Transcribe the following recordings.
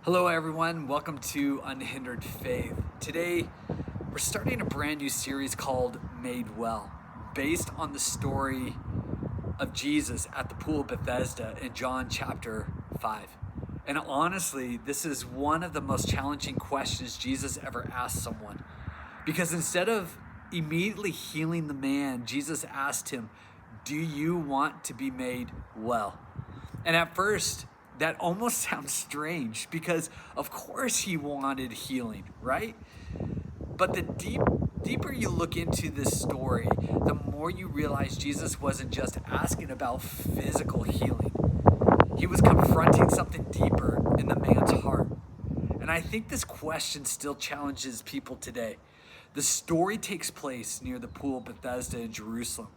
Hello, everyone. Welcome to Unhindered Faith. Today, we're starting a brand new series called Made Well, based on the story of Jesus at the Pool of Bethesda in John chapter 5. And honestly, this is one of the most challenging questions Jesus ever asked someone. Because instead of immediately healing the man, Jesus asked him, "Do you want to be made well?" And at first, that almost sounds strange because of course he wanted healing, right? But the deeper you look into this story, the more you realize Jesus wasn't just asking about physical healing. He was confronting something deeper in the man's heart. And I think this question still challenges people today. The story takes place near the Pool of Bethesda in Jerusalem.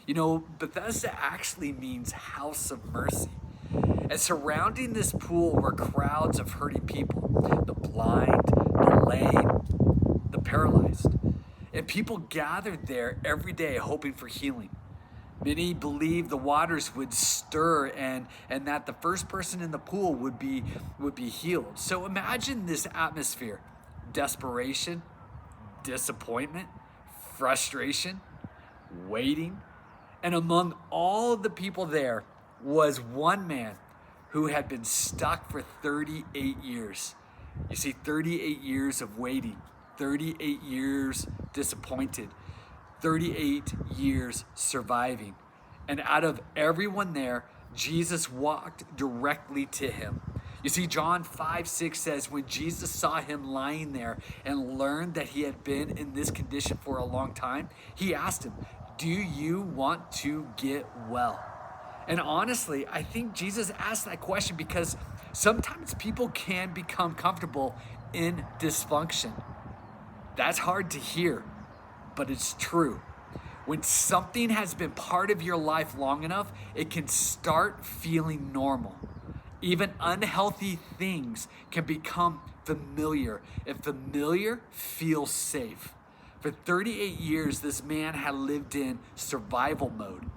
You know, Bethesda actually means house of mercy. And surrounding this pool were crowds of hurting people, the blind, the lame, the paralyzed. And people gathered there every day hoping for healing. Many believed the waters would stir and that the first person in the pool would be healed. So imagine this atmosphere: desperation, disappointment, frustration, waiting. And among all of the people there was one man who had been stuck for 38 years. You see, 38 years of waiting, 38 years disappointed, 38 years surviving. And out of everyone there, Jesus walked directly to him. You see, John 5:6 says, when Jesus saw him lying there and learned that he had been in this condition for a long time, he asked him, "Do you want to get well?" And honestly, I think Jesus asked that question because sometimes people can become comfortable in dysfunction. That's hard to hear, but it's true. When something has been part of your life long enough, it can start feeling normal. Even unhealthy things can become familiar, and familiar feels safe. For 38 years, this man had lived in survival mode.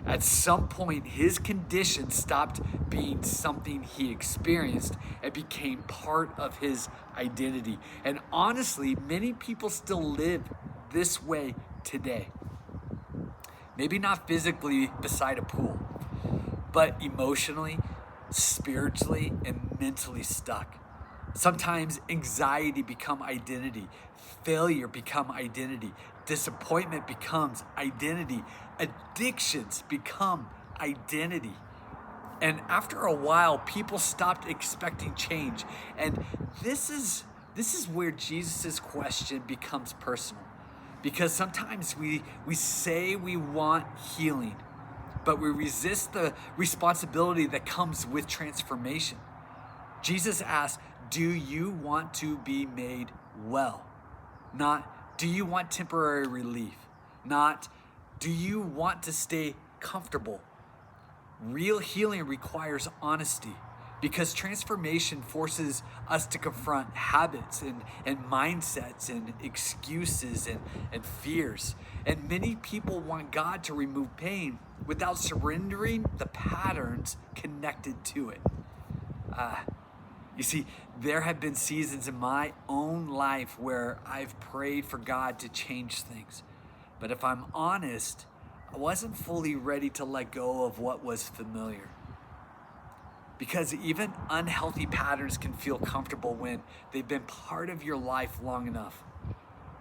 At some point, his condition stopped being something he experienced and became part of his identity. And honestly, many people still live this way today. Maybe not physically beside a pool, but emotionally, spiritually, and mentally stuck. Sometimes anxiety becomes identity, failure becomes identity, disappointment becomes identity, addictions become identity. And after a while, people stopped expecting change. And this is where Jesus' question becomes personal. Because sometimes we say we want healing, but we resist the responsibility that comes with transformation. Jesus asks, "Do you want to be made well?" Not, "Do you want temporary relief?" Not, "Do you want to stay comfortable?" Real healing requires honesty because transformation forces us to confront habits and mindsets and excuses and fears. And many people want God to remove pain without surrendering the patterns connected to it. You see, there have been seasons in my own life where I've prayed for God to change things. But if I'm honest, I wasn't fully ready to let go of what was familiar. Because even unhealthy patterns can feel comfortable when they've been part of your life long enough.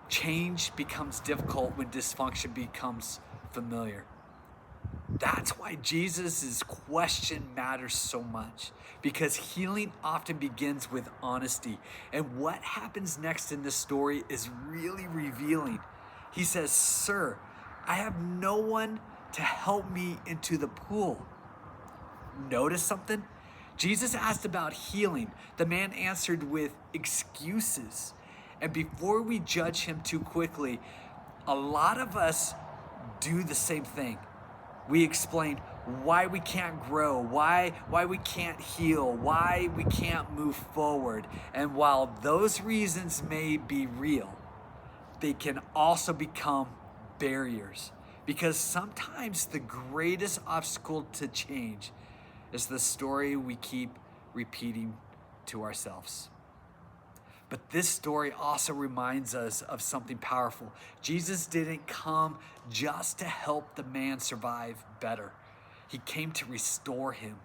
Change becomes difficult when dysfunction becomes familiar. That's why Jesus' question matters so much, because healing often begins with honesty. And what happens next in this story is really revealing. He says, "Sir, I have no one to help me into the pool." Notice something? Jesus asked about healing. The man answered with excuses. And before we judge him too quickly, a lot of us do the same thing. We explain why we can't grow, why we can't heal, why we can't move forward. And while those reasons may be real, they can also become barriers. Because sometimes the greatest obstacle to change is the story we keep repeating to ourselves. But this story also reminds us of something powerful. Jesus didn't come just to help the man survive better. He came to restore him.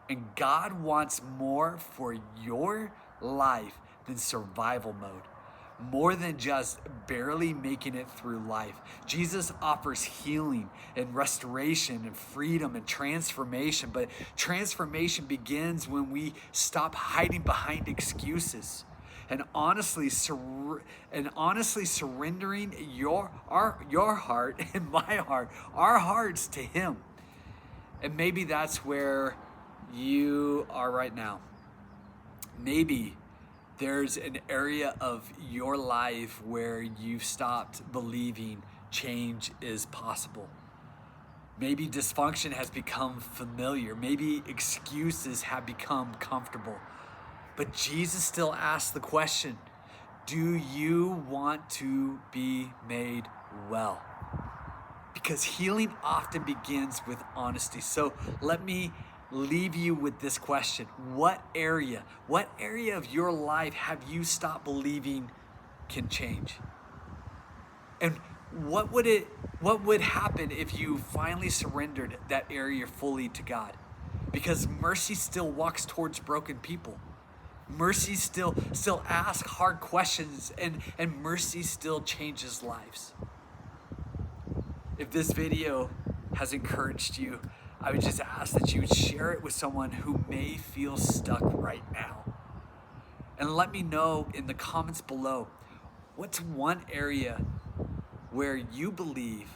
And God wants more for your life than survival mode, more than just barely making it through life. Jesus offers healing and restoration and freedom and transformation, but transformation begins when we stop hiding behind excuses and honestly surrendering your heart and my heart, our hearts to Him. And maybe that's where you are right now. Maybe there's an area of your life where you've stopped believing change is possible. Maybe dysfunction has become familiar. Maybe excuses have become comfortable. But Jesus still asks the question, do you want to be made well? Because healing often begins with honesty. So let me leave you with this question. What area of your life have you stopped believing can change? And what would happen if you finally surrendered that area fully to God? Because mercy still walks towards broken people. Mercy still asks hard questions, and mercy still changes lives. If this video has encouraged you, I would just ask that you would share it with someone who may feel stuck right now. And let me know in the comments below, what's one area where you believe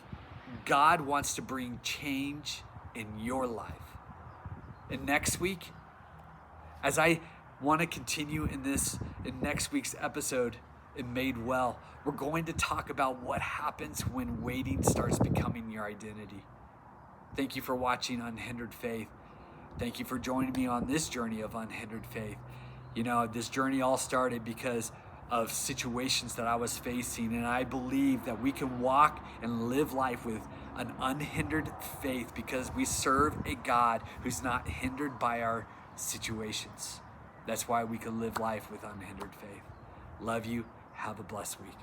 God wants to bring change in your life? And next week, as I want to continue in next week's episode in Made Well, we're going to talk about what happens when waiting starts becoming your identity. Thank you for watching Unhindered Faith. Thank you for joining me on this journey of unhindered faith. You know, this journey all started because of situations that I was facing, and I believe that we can walk and live life with an unhindered faith because we serve a God who's not hindered by our situations. That's why we can live life with unhindered faith. Love you. Have a blessed week.